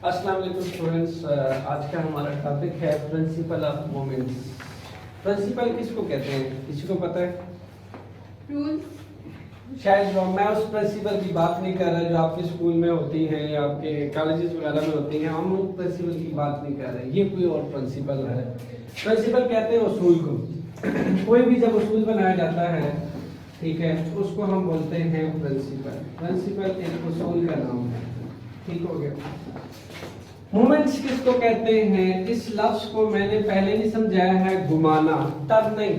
अस्सलाम वालेकुम स्टूडेंट्स। आज का हमारा टॉपिक है प्रिंसिपल ऑफ मोमेंट्स। प्रिंसिपल किसको कहते हैं, किसी को पता है? रूल्स। शायद मैं उस प्रिंसिपल की बात नहीं कर रहा जो आपके स्कूल में होती है या आपके कॉलेजेस वगैरह में होती हैं। हम उस प्रिंसिपल की बात नहीं कर रहे, ये कोई और प्रिंसिपल है। प्रिंसिपल कहते हैं उसूल को। कोई भी जब उसूल बनाया जाता है, ठीक है, तो उसको हम बोलते हैं प्रिंसिपल। प्रिंसिपल एक उसूल का नाम है, ठीक हो गया। मोमेंट्स किसको कहते हैं? इस लफ्ज को मैंने पहले भी समझाया है, घुमाना, टर्निंग।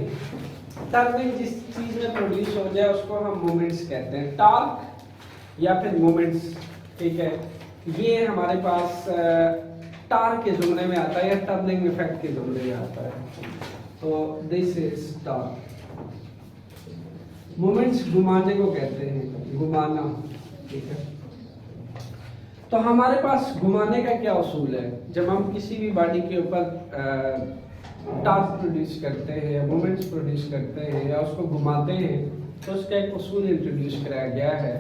टर्निंग जिस चीज में प्रोड्यूस हो जाए उसको हम मोमेंट्स कहते हैं, टॉर्क या फिर मोमेंट्स, ठीक है। ये हमारे पास टॉर्क के जुमले में आता है या टर्निंग इफेक्ट के जुमले में आता है। तो दिस इज टॉर्क। मोमेंट्स घुमाने को कहते हैं, घुमाना, ठीक है। तो हमारे पास घुमाने का क्या उसूल है? जब हम किसी भी बॉडी के ऊपर टॉर्क प्रोड्यूस करते हैं, मोमेंट्स प्रोड्यूस करते हैं या उसको घुमाते हैं, तो उसका एक उसूल इंट्रोड्यूस कराया गया है।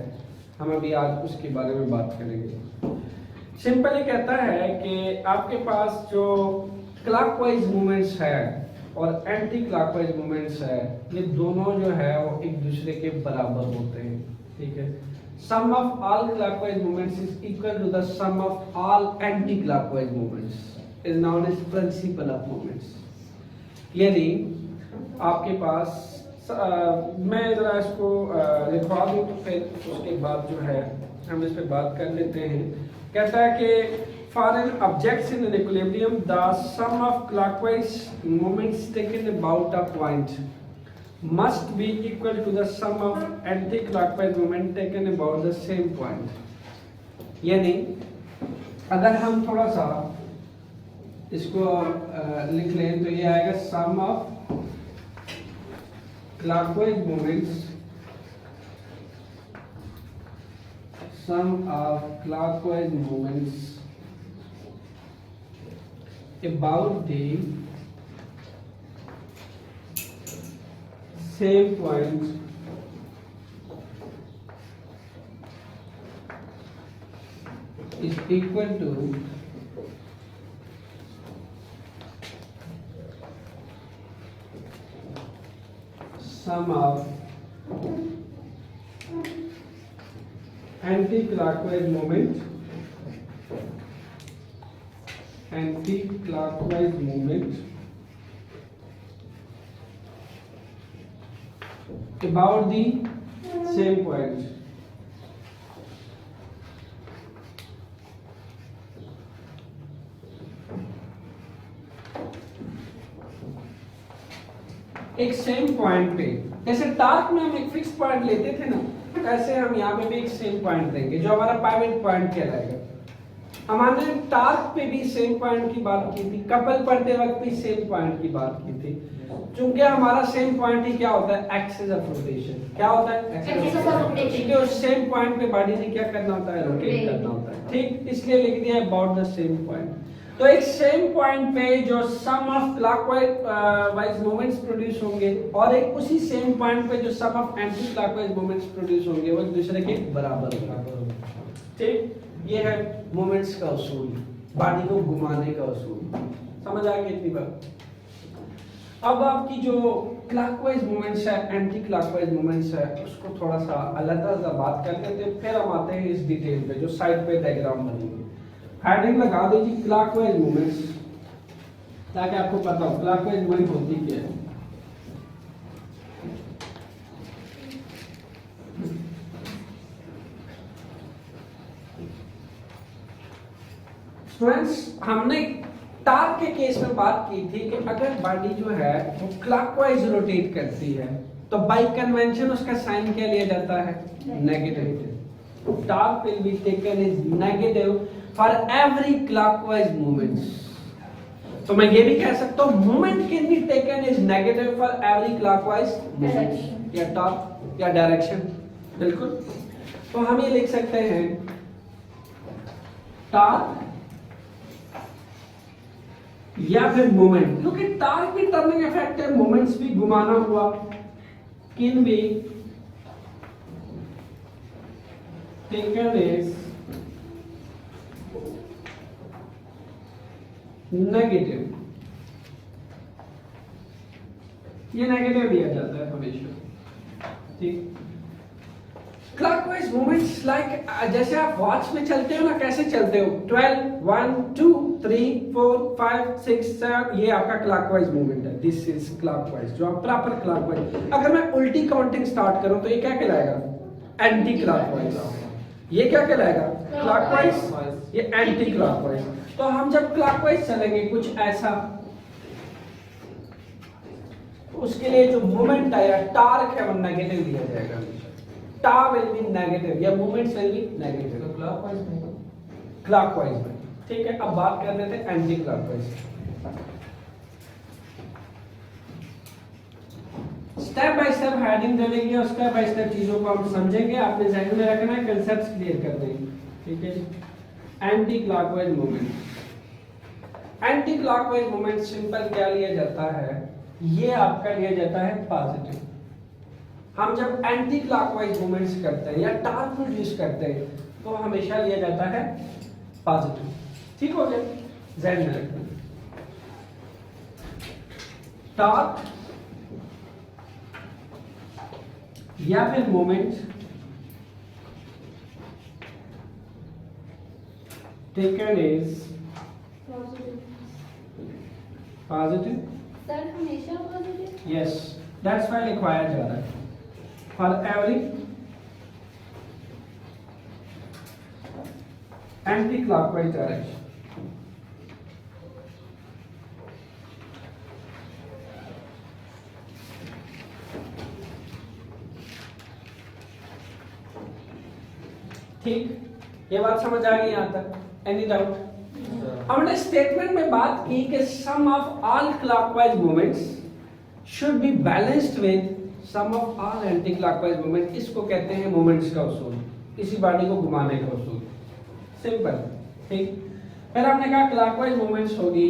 हम अभी आज उसके बारे में बात करेंगे। सिंपली कहता है कि आपके पास जो क्लॉकवाइज मूवमेंट्स है और एंटी क्लॉकवाइज मूवमेंट्स है, ये दोनों जो है वो एक दूसरे के बराबर होते हैं, ठीक है। Sum of all clockwise movements is equal to the sum of all anti-clockwise movements is known as principle of movements। यानी आपके पास मैं जरा इसको लिखवा दूं तो फिर उसके बाद जो है हम इस पे बात कर लेते हैं। कहता है कि for an object in an equilibrium the sum of clockwise movements taken about a point must be equal to the sum of anti-clockwise movement taken about the same point। यानी अगर हम थोड़ा सा इसको लिख लें तो ये आएगा sum of clockwise movements, sum of clockwise movements about the same point is equal to sum of anti-clockwise movement about the same point। एक सेम पॉइंट पे, जैसे टार्क में हम एक फिक्स पॉइंट लेते थे ना, ऐसे हम यहाँ पे भी एक सेम पॉइंट देंगे जो हमारा पाइवट पॉइंट कहलाएगा। हमने टार्क पे भी सेम पॉइंट की बात की थी, कपल पढ़ते वक्त भी सेम पॉइंट की बात की थी। चूंकि हमारा सेम पॉइंट ही क्या होता है? Axis of rotation. क्या होता है? Axis of rotation. क्योंकि उस सेम पॉइंट पे बॉडी ने क्या करना होता है? रोटेट करना होता है, ठीक। इसलिए लिख दिया अबाउट द सेम पॉइंट। तो एक सेम पॉइंट पे जो sum of clockwise movements produce होंगे और एक उसी सेम पॉइंट पे जो sum of anti clockwise movements produce होंगे, वो एक दूसरे के बराबर होंगे, ठीक। ये है मूवमेंट्स का उसूल, बॉडी को घुमाने का उसूल। समझ आ गई इतनी बात? अब आपकी जो क्लॉकवाइज मूवमेंट्स है, एंटी क्लॉकवाइज मूवमेंट्स है, उसको थोड़ा सा अलग बात कर लेते हैं, फिर हम आते हैं इस डिटेल पे जो साइड पे डायग्राम बनेंगे। हेडिंग लगा दीजिए क्लॉकवाइज मूवमेंट्स, ताकि आपको पता हो क्लॉकवाइज मूवमेंट होती क्या है। स्टूडेंट्स, हमने टार्क के केस में बात की थी कि अगर बॉडी जो है वो क्लॉकवाइज रोटेट करती है तो बाय कन्वेंशन उसका साइन क्या लिया जाता है? Negative. Torque will be taken is negative for every clockwise movements. तो मैं ये भी कह सकता हूं movement can be taken is negative for every clockwise movement या टॉर्क या डायरेक्शन, बिल्कुल। तो हम ये लिख सकते हैं टॉर्क या फिर मोमेंट, क्योंकि टार्क भी टर्निंग इफेक्ट है, मोमेंट्स भी घुमाना हुआ, can be taken is negative, ये नेगेटिव दिया जाता है हमेशा, ठीक। क्लॉकवाइज मूवमेंट्स लाइक जैसे आप वॉच में चलते हो ना, कैसे चलते हो, 12 1 2 3 4 5 6 7, ये आपका क्लॉकवाइज मूवमेंट है, दिस इज क्लॉकवाइज, जो आप प्रॉपर क्लॉकवाइज। अगर मैं उल्टी काउंटिंग स्टार्ट करूं तो ये क्या कहलाएगा, एंटी क्लॉकवाइज। ये क्या कहलाएगा, क्लॉकवाइज, ये एंटी क्लॉकवाइज। तो हम जब क्लॉकवाइज चलेंगे कुछ ऐसा, उसके लिए जो मोमेंट आया, टार्क है, वो नेगेटिव दिया जाएगा, टा विल बी नेगेटिव, या moments will be negative clockwise में, क्लॉकवाइज में, ठीक है। अब बात कर रहे थे anti clockwise. Step by step heading डालेंगे और स्टेप बाय स्टेप चीजों को हम समझेंगे, आपने ध्यान में रखना है, कांसेप्ट्स क्लियर कर देंगे, ठीक है जी। Anti clockwise movement, anti clockwise movement simple क्या लिया जाता है, ये आपका लिया जाता है पॉजिटिव। हम जब एंटी क्लॉकवाइज मूवमेंट्स करते हैं या टार्क प्रोड्यूस करते हैं तो हमेशा लिया जाता है पॉजिटिव, ठीक हो गया, ध्यान में रखना। टार्क या फिर moment taken is positive, sir हमेशा पॉजिटिव, यस, दैट्स व्हाई लिखवाया जा रहा है for every anti clockwise direction. ठीक, ये बात समझ आ गई यहां तक, एनी डाउट? हमने स्टेटमेंट में बात की कि sum of all clockwise movements should be balanced with sum of all anti clockwise movement. इसको कहते हैं मूवमेंट्स का उसूल, किसी बॉडी को घुमाने का उसूल, सिंपल, ठीक। फिर हमने कहा क्लॉकवाइज मूवमेंट्स होगी,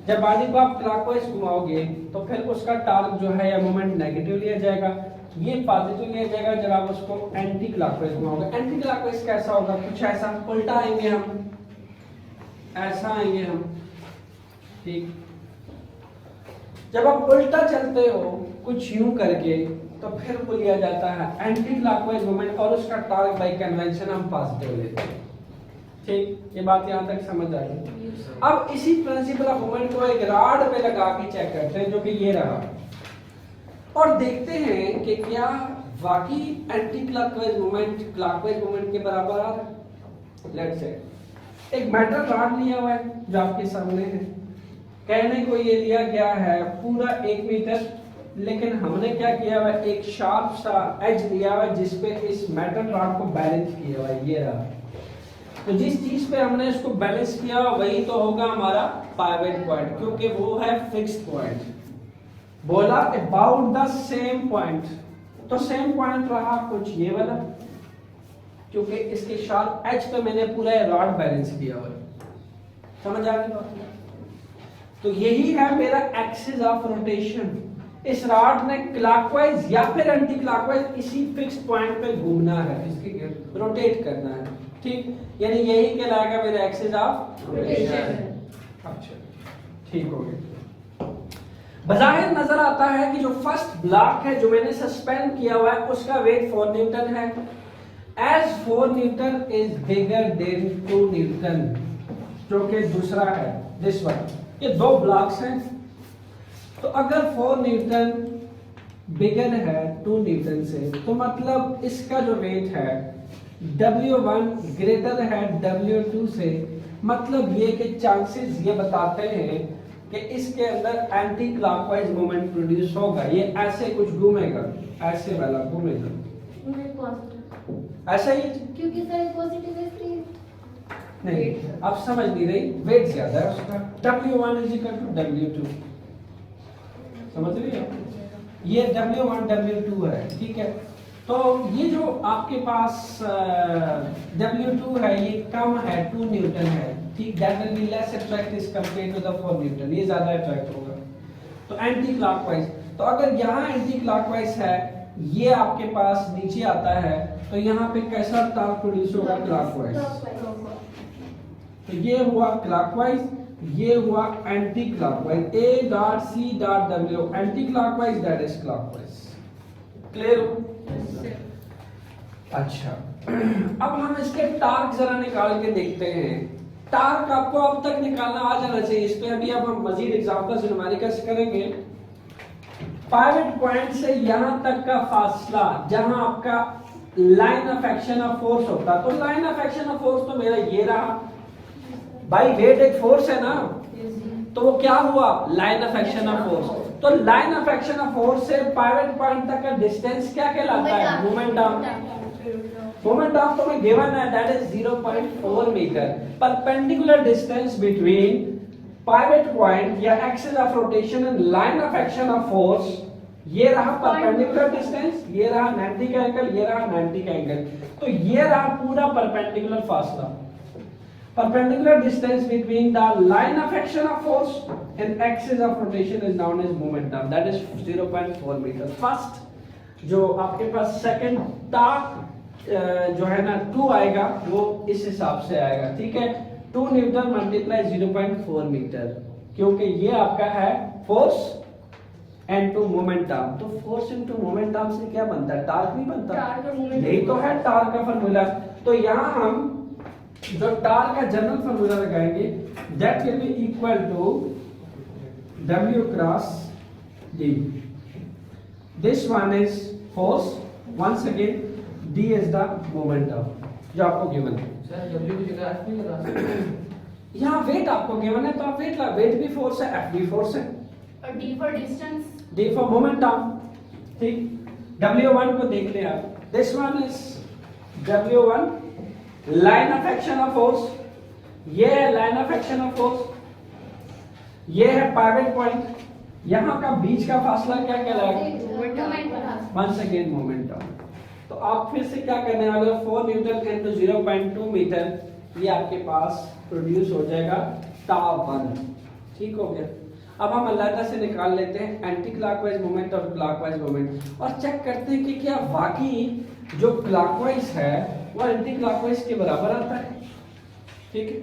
जब बॉडी को आप क्लॉकवाइज घुमाओगे तो फिर उसका टार्क जो है या मूवमेंट नेगेटिव लिया जाएगा, ये पॉजिटिव लिया जाएगा जब आप उसको एंटी क्लॉकवाइज घुमाओगे। एंटी क्लॉकवाइज कैसा होगा, कुछ ऐसा, उल्टा आएंगे हम, ऐसा आएंगे हम, ठीक। जब आप उल्टा चलते हो कुछ यूं करके तो फिर वो लिया जाता है एंटी क्लॉकवाइज मूवमेंट और उसका टार्क बाय कन्वेंशन हम पॉजिटिव लेते हैं, ठीक। ये बात यहां तक समझ आ गई। अब इसी प्रिंसिपल ऑफ मूवमेंट को एक रॉड पे लगा के चेक करते हैं, जो कि ये रहा, और देखते हैं कि क्या वाकई anti clockwise movement clockwise movement के बराबर आ रहा है। लेट्स से एक मेटल रॉड लिया हुआ है जो आपके सामने है, कहने को ये लिया गया है पूरा 1 मीटर, लेकिन हमने क्या किया हुआ, एक शार्प सा एज लिया हुआ जिसपे इस मेटल रॉड को बैलेंस किया हुआ है, ये रहा। तो जिस चीज पे हमने इसको बैलेंस किया वही तो होगा हमारा पाइवट पॉइंट, क्योंकि वो है फिक्स्ड पॉइंट। बोला अबाउट द सेम पॉइंट, तो सेम पॉइंट रहा कुछ ये वाला, क्योंकि इसके शार्प एज पे मैंने पूरा रॉड बैलेंस किया हुआ है, समझ आ गई बात? तो यही है मेरा एक्सिस ऑफ रोटेशन। इस रॉड ने क्लॉकवाइज या फिर एंटी क्लॉकवाइज इसी फिक्स्ड पॉइंट पे घूमना है, इसके रोटेट करना है, ठीक। यानी यही कहलाएगा मेरा एक्सिस ऑफ रोटेशन। अच्छा, ठीक हो गया। बज़ाहिर नजर आता है कि जो फर्स्ट ब्लॉक है जो मैंने सस्पेंड किया हुआ है उसका वेट 4 न्यूटन है, as 4 newton is bigger than 2 newton, जो कि दूसरा है दिस वन। ये 2 ब्लॉक्स हैं, तो अगर 4 न्यूटन बिगर है 2 न्यूटन से, तो मतलब इसका जो वेट है W1 ग्रेटर है W2 से, मतलब ये कि चांसेस ये बताते हैं कि इसके अंदर एंटी क्लॉकवाइज मूवमेंट प्रोड्यूस होगा। ये ऐसे कुछ घूमेगा, ऐसे वाला घूमेगा, ऐसा ही, क्योंकि सर पॉजिटिव है, नहीं आप समझ नहीं रही, वेट ज्यादा है उसका, W1 is equal to W2, समझ रही हो? ये W1 W2 है, ठीक है। तो ये जो आपके पास W2 है ये कम है, 2 न्यूटन है, ठीक। That will be less attract is compared to the 4 newton, ये ज्यादा अट्रैक्ट होगा। तो एंटी क्लॉकवाइज, तो अगर यहाँ एंटी क्लॉकवाइज है, ये आपके पास नीचे आता है, तो यहाँ पे कैसा टॉर्क प्रोड्यूस होगा, क्लॉकवाइज। तो ये हुआ क्लॉकवाइज, ये हुआ anti clockwise, A dot C dot W, anti clockwise that is clockwise. Clear हो? अच्छा, अब हम इसके टार्क जरा निकाल के देखते हैं। टार्क आपको अब तक निकालना आ जाना चाहिए। इस पे अभी अब हम मजीद एग्जांपल्स न्यूमेरिकल्स करेंगे। पाइवट पॉइंट से यहां तक का फासला जहां आपका line of action of force होता, तो line of action of force तो मेरा ये रहा भाई, वेट एक फोर्स है ना, तो वो क्या हुआ, line of action of force. तो line of action of force से पाइवट पॉइंट तक का डिस्टेंस क्या कहलाता है, मोमेंट आर्म। मोमेंट आर्म तो मैं गिवन है, that is 0.4 metre. Perpendicular distance between pivot point या axis of rotation and line of action of force, ये रहा परपेंडिकुलर डिस्टेंस, ये रहा 90 का एंगल, ये रहा 90 का एंगल। तो ये रहा पूरा परपेंडिकुलर फासला। Perpendicular distance between the line of action of force and axis of rotation is known as momentum, that is 0.4 meter. First, जो आपके पास सेकंड टार्क जो है ना 2 आएगा, वो इस हिसाब से आएगा, ठीक है। 2 न्यूटन मल्टीप्लाई 0.4 मीटर, क्योंकि ये आपका है फोर्स एंड टू मोमेंटम। तो फोर्स इनटू मोमेंटम से क्या बनता है, टार्क नहीं बनता। यही तो है टार्क का फार्मूला। तो यहाँ हम जो टार्क का जनरल फार्मूला लगाएंगे, that will be equal to W cross D। This one is force, once again D is the momentum जो आपको गिवन है। सर W की जगह F नहीं लगा सकते? यहाँ वेट आपको गिवन है तो आप वेट ला, वेट भी फोर्स है, F भी फोर्स है, और D for distance, D for momentum, ठीक। W1 को देख ले आप, this one is W1 line of action of force, ये है line of action of force, ये है पाइवट पॉइंट, यहां का बीच का फासला क्या कहलाएगा, वंस अगेन मोमेंटम। तो आप फिर से क्या करने वाले हो, 4 न्यूटन इनटू 0.2 मीटर, ये आपके पास प्रोड्यूस हो जाएगा τ1, ठीक हो गया। अब हम अलग से निकाल लेते हैं एंटी क्लॉकवाइज मोमेंट और क्लॉकवाइज मोमेंट, और चेक करते हैं कि क्या वाकई जो क्लॉकवाइज है वो एंटी क्लॉकवाइज के बराबर आता है, ठीक है।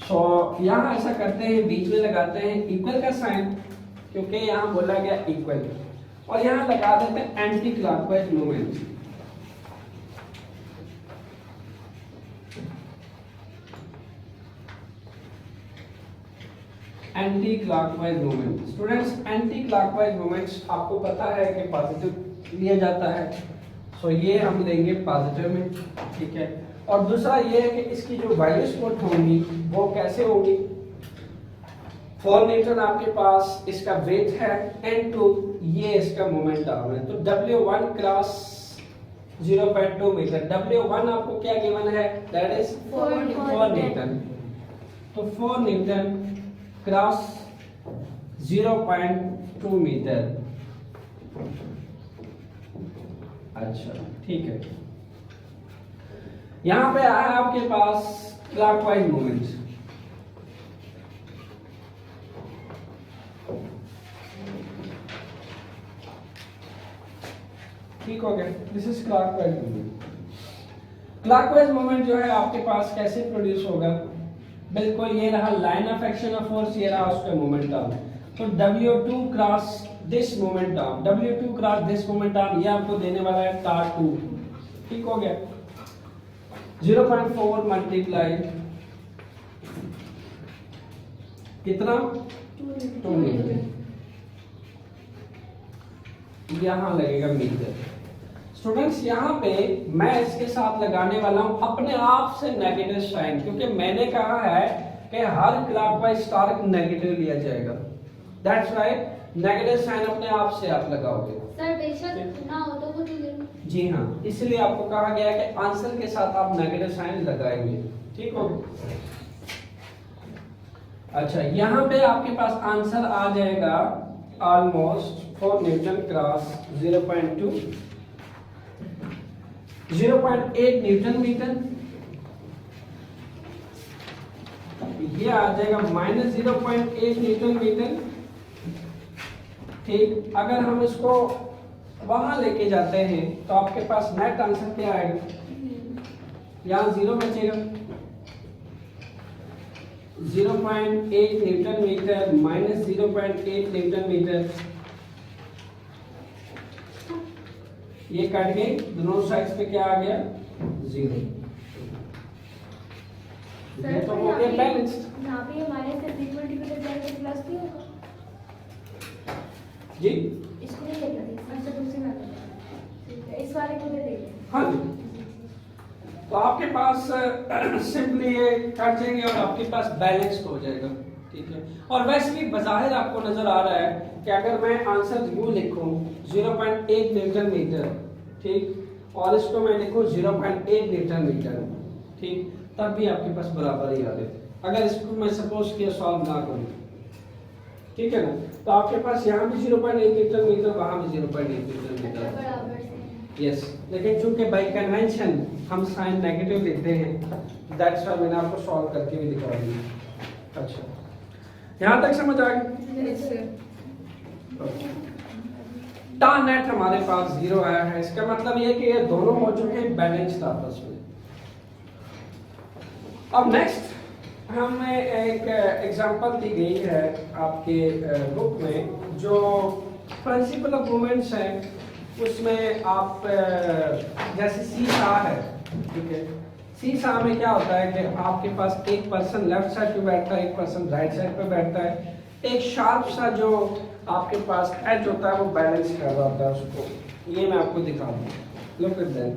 सो यहाँ ऐसा करते हैं, बीच में लगाते हैं इक्वल का साइन, क्योंकि यहाँ बोला गया इक्वल, और यहाँ लगा देते हैं anti clockwise moment. Anti clockwise moment, students anti clockwise moments आपको पता है कि पॉजिटिव लिया जाता है, सो ये हम लेंगे पॉजिटिव में, ठीक है। और दूसरा ये है कि इसकी जो वैल्यूज पुट होंगी वो कैसे होगी, 4 न्यूटन आपके पास इसका वेट है, N2 ये इसका मोमेंट आर्म है, तो W1 क्रॉस 0.2 मीटर, W1 आपको क्या गिवन है, दैट इज 4 न्यूटन। तो 4 न्यूटन क्रॉस 0.2 मीटर, अच्छा ठीक है। यहां पे आया आपके पास क्लॉकवाइज मूवमेंट, ठीक हो गया, this is clockwise movement. Clockwise movement जो है आपके पास कैसे प्रोड्यूस होगा, बिल्कुल ये रहा line of action of force, ये रहा उसका मोमेंटम। तो W2 cross this momentum, W2 cross this momentum, ये आपको देने वाला है τ2, ठीक हो गया। 0.4 मल्टीप्लाई कितना, 2 मीटर, यहां लगेगा मीटर। स्टूडेंट्स यहाँ पे मैं इसके साथ लगाने वाला हूं अपने आप से नेगेटिव साइन, क्योंकि मैंने कहा है कि हर क्लॉकवाइज टार्क नेगेटिव लिया जाएगा, दैट्स राइट। नेगेटिव साइन अपने आप से आप लगाओगे सर, बेशक ना हो तो कुछ नहीं। जी हाँ, इसलिए आपको कहा गया है कि आंसर के साथ आप नेगेटिव साइन लगाएंगे, ठीक हो। अच्छा, यहाँ पे आपके पास आंसर आ जाएगा almost 4 newton cross 0.2, 0.8 newton meter, ये आ जाएगा माइनस 0.8 न्यूटन मीटर, ठीक। अगर हम इसको वहां लेके जाते हैं तो आपके पास नेट आंसर क्या आएगा, यहाँ 0 बचेगा, 0.8 newton meter minus 0.8 newton meter, ये कट गए, दोनों साइड्स पे क्या आ गया 0। ये तो हो गया बैलेंस्ड। यहाँ पे ये माइनस से इक्वल टू प्लस भी होगा। जी इसको नहीं देखना, अच्छा दूसरी बात है, इस वाले को दे देंगे। हाँ जी, तो आपके पास सिंपली ये कट जाएंगे और आपके पास बैलेंस्ड हो जाएगा, ठीक है। और वैसे भी बज़ाहिर आपको नजर आ रहा है कि अगर मैं आंसर यूं लिखूं 0.8 न्यूटन मीटर, ठीक, और इसको मैं लिखूं 0.8 न्यूटन मीटर, ठीक, तब भी आपके पास बराबर ही आ रहे। अगर इसको मैं सपोज किया सॉल्व ना करूं, ठीक है ना, तो आपके पास यहाँ भी 0.8 न्यूटन मीटर, वहां भी 0.8 न्यूटन मीटर, बराबर से। यस। लेकिन चूंकि बाय कन्वेंशन हम साइन नेगेटिव लेते हैं, दैट्स व्हाई मैंने आपको सॉल्व करके भी दिखा दिया। अच्छा, यहाँ तक समझ आ गई? टान नेट हमारे पास 0 आया है, इसका मतलब ये कि ये दोनों हो चुके हैं बैलेंस्ड आपस में। अब नेक्स्ट हमें एक एग्जांपल दी गई है आपके बुक में, जो प्रिंसिपल ऑफ मूवमेंट्स है, उसमें आप जैसे सीसा है, ठीक है, सीसा में क्या होता है कि आपके पास एक पर्सन लेफ्ट साइड पे बैठता है, एक पर्सन राइट साइड पे बैठता है, एक शार्प सा जो आपके पास एज होता है वो बैलेंस कर रहा होता है उसको। ये मैं आपको दिखा दूं, लुक एट दैट,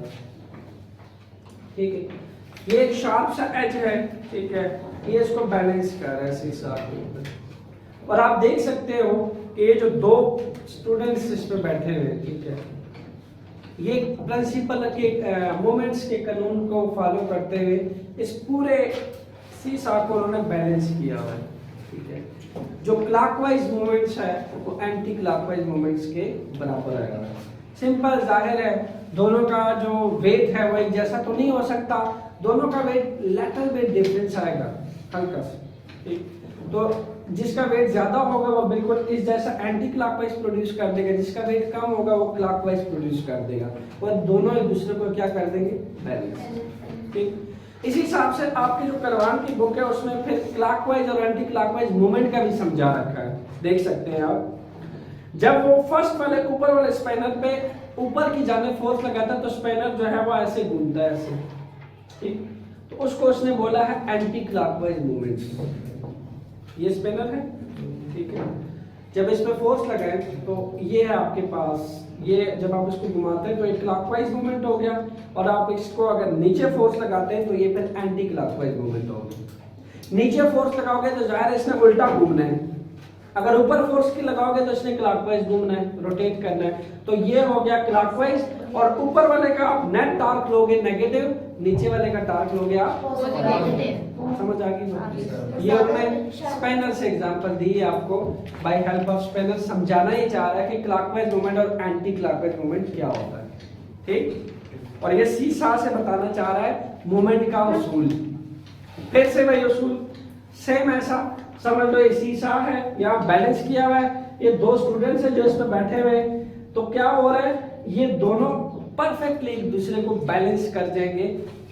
ठीक है, ये एक शार्प सा एज है, ठीक है, ये इसको बैलेंस कर रहा है सीसा के ऊपर। और आप देख सकते हो कि ये जो दो स्टूडेंट्स इस पे बैठे हुए, ठीक है, ये प्रिंसिपल के मोमेंट्स के कानून को फॉलो करते हुए इस पूरे सीसा को उन्होंने बैलेंस किया हुआ है, ठीक है। जो क्लॉकवाइज मूवमेंट्स है वो एंटी क्लॉकवाइज मूवमेंट्स के बराबर आएगा। सिंपल, जाहिर है, दोनों का जो वेट है वो एक जैसा तो नहीं हो सकता, दोनों का वेट लेटरल वेट डिफरेंस आएगा हल्का सा, ठीक। तो जिसका वेट ज्यादा होगा वो बिल्कुल इस जैसा एंटी क्लॉकवाइज प्रोड्यूस कर देगा, जिसका वेट कम होगा वो क्लॉकवाइज प्रोड्यूस कर देगा, और दोनों एक दूसरे को क्या कर देंगे, बैलेंस, ठीक। इसी हिसाब से आपकी जो करवान की बुक है उसमें फिर क्लॉकवाइज और एंटी क्लॉकवाइज मूवमेंट का भी समझा रखा है, देख सकते हैं आप। जब वो फर्स्ट वाले ऊपर वाले स्पाइनर पे ऊपर की जाने फोर्स लगाता है तो स्पाइनर जो है वो ऐसे घूमता है, ऐसे, ठीक। तो उसको उसने बोला है एंटी क्लॉकवाइज मूवमेंट्स। ये स्पिनर है, ठीक है, जब इस पे फोर्स लगाए तो ये है आपके पास, ये जब आप इसको घुमाते हैं तो एक क्लॉकवाइज मूवमेंट हो गया, और आप इसको अगर नीचे फोर्स लगाते हैं तो ये फिर एंटी क्लॉकवाइज मूवमेंट हो गया। नीचे फोर्स लगाओगे तो जाहिर है इसने उल्टा घूमना है, अगर ऊपर फोर्स की लगाओगे तो इसने क्लॉकवाइज घूमना है, रोटेट करना है, तो ये हो गया क्लॉकवाइज। और ऊपर वाले का आप नेट टॉर्क लोगे नेगेटिव, नीचे वाले का टॉर्क लोगे आप पॉजिटिव। समझ आ गई? ये हमने स्पैनर से एग्जांपल दी है आपको, बाय हेल्प ऑफ स्पैनर समझाना ही चाह रहा है कि क्लॉकवाइज मूवमेंट और एंटी क्लॉकवाइज मूवमेंट क्या होता है, ठीक। और ये सीसा से बताना चाह रहा है मूवमेंट का उसूल। फिर से वही उसूल सेम ऐसा समझ लो, ये सीसा है, यहाँ बैलेंस किया हुआ है, ये दो स्टूडेंट्स हैं जो इस पे बैठे हुए हैं, तो क्या हो रहा है, ये दोनों परफेक्टली एक दूसरे को बैलेंस कर जाएंगे,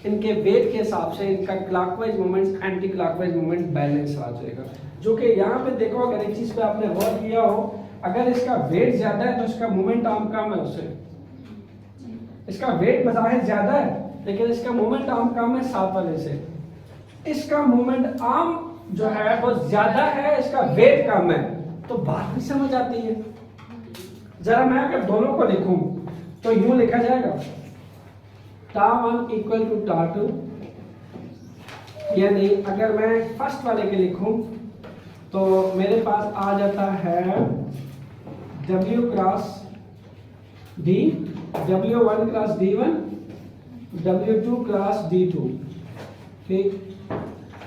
इनके वेट के हिसाब से इनका clockwise movement anti clockwise movement balance आ जाएगा। जो कि यहाँ पे देखो, अगर एक चीज पे आपने गौर किया हो, अगर इसका वेट ज्यादा है तो इसका मोमेंट आर्म कम है उससे, इसका वेट बज़ाहिर ज्यादा है लेकिन इसका मोमेंट आर्म कम है साथ वाले से, इसका मोमेंट आर्म जो है वो ज्यादा है, इसका वेट कम है, तो बात भी समझ आती है। जरा मैं अगर दोनों को लिखूं तो यूं लिखा जाएगा, टा1 इक्वल टू टा2, यानी अगर मैं फर्स्ट वाले के लिखूं तो मेरे पास आ जाता है W cross D, W1 cross D1, W2 cross D2, ठीक।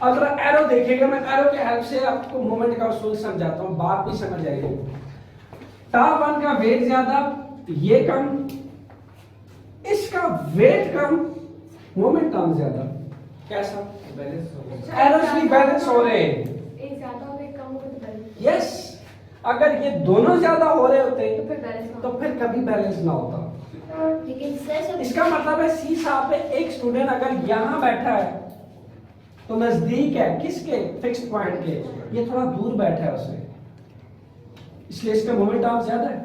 अगर एरो देखिएगा, मैं एरो के हेल्प से आपको मोमेंट का उसूल समझाता हूं, बात भी समझ आएगी। टा1 का वेट ज्यादा, ये कम, इसका वेट कम, मोमेंट कम ज्यादा, कैसा एरोस भी बैलेंस हो रहे हैं, एक ज्यादा हो एक कम हो तो बैलेंस। यस, अगर ये दोनों ज्यादा हो रहे होते तो फिर बैलेंस तो फिर कभी बैलेंस ना होता। लेकिन सर इसका मतलब है सी साहब पे एक स्टूडेंट अगर यहाँ बैठा है तो नजदीक है किसके, फिक्स्ड पॉइंट के, ये थोड़ा दूर बैठा है उससे, इसलिए इसका मोमेंट आर्म ज्यादा है।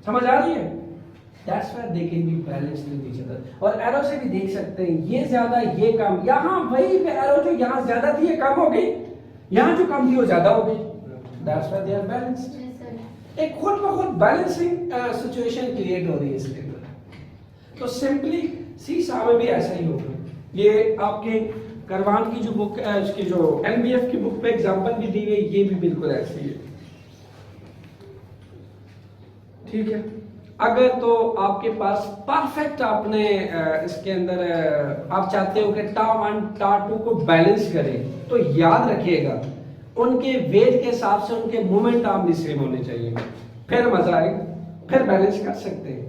समझ आ रही है? That's why they can be balanced with each other। और एरो से भी देख सकते हैं, ये ज्यादा ये कम, यहाँ वही एरो जो यहाँ ज्यादा थी ये कम हो गई, यहाँ जो कम थी वो ज्यादा हो गई। That's why they are balanced। एक खुद ब खुद बैलेंसिंग सिचुएशन क्रिएट हो रही है इसके अंदर। तो सिंपली सीसा में भी ऐसा ही होगा। ये आपके करवान की जो बुक है, उसकी जो एनबीएफ की बुक पे एग्जांपल भी दी गई, ये भी बिल्कुल ऐसी है। ठीक है, अगर तो आपके पास परफेक्ट आपने इसके अंदर आप चाहते हो कि टा1 टा2 को बैलेंस करें, तो याद रखिएगा उनके वेट के हिसाब से उनके मोमेंट आर्म भी सेम होने चाहिए, फिर मजा आएगा, फिर बैलेंस कर सकते हैं।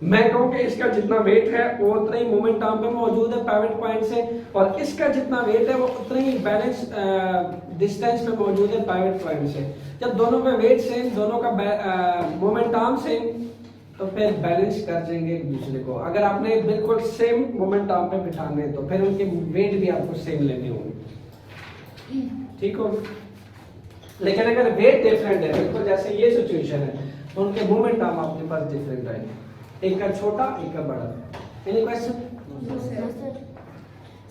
मैं कहूँ कि इसका जितना वेट है वो उतना ही मोमेंट आर्म पे मौजूद है पिवट पॉइंट से, और इसका जितना वेट है वो उतना ही बैलेंस डिस्टेंस पे मौजूद है पिवट पॉइंट से। जब दोनों का वेट सेम, दोनों का मोमेंट आर्म सेम, तो फिर बैलेंस कर देंगे एक दूसरे को। अगर आपने बिल्कुल सेम मोमेंट आर्म पे बिठाने तो फिर उनके वेट भी आपको सेम लेने होंगे, ठीक हो। लेकिन अगर वेट डिफरेंट है, बिल्कुल जैसे ये सिचुएशन है, तो उनके मोमेंट आर्म आपके पास डिफरेंट आएंगे, एक का छोटा एक का बड़ा। Any question?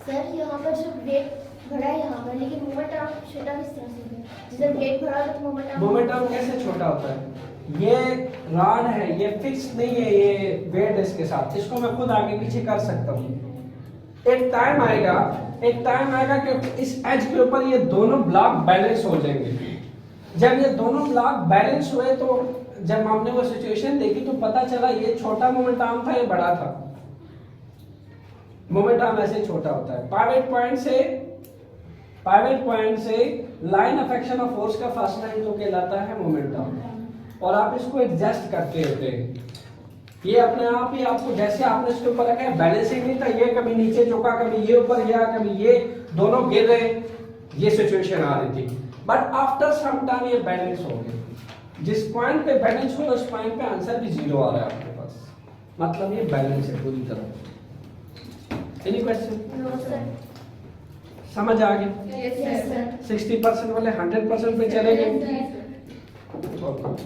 सर यहाँ पर जो वेट बढ़ा है यहाँ पर, लेकिन मोमेंट आर्म छोटा किस तरह से है? जैसे वेट बढ़ा तो मोमेंट आर्म कैसे छोटा होता है? ये रॉड है, ये फिक्स नहीं है, ये वेट इसके साथ, इसको मैं खुद आगे पीछे कर सकता हूँ। एक टाइम आएगा कि इस एज के ऊपर ये दोनों ब्लॉक बैलेंस हो जाएंगे। जब ये दोनों ब्लॉक बैलेंस हुए, तो जब हमने वो सिचुएशन देखी तो पता चला ये छोटा मोमेंट आर्म था, ये बड़ा था। मोमेंट आर्म ऐसे छोटा होता है। पिवट पॉइंट से line of action of force का फर्स्ट लाइन तो कहलाता है मोमेंट आर्म, और आप इसको एडजस्ट करते होते हैं। ये अपने आप ही आपको, जैसे आपने इसके ऊपर रखा है, बैलेंसिंग नहीं था, ये कभी नीचे झुका, कभी ये ऊपर गया, कभी ये, दोनों गिर रहे, ये सिचुएशन आ रही थी। बट आफ्टर सम टाइम ये बैलेंस हो गए। जिस पॉइंट पे बैलेंस हुआ उस पॉइंट पे आंसर भी 0 आ रहा है आपके पास, मतलब ये बैलेंस है पूरी तरह। Any question? No sir. समझ आ गया? Yes sir. 60% वाले 100% पे चले गए। Yes sir. ओके।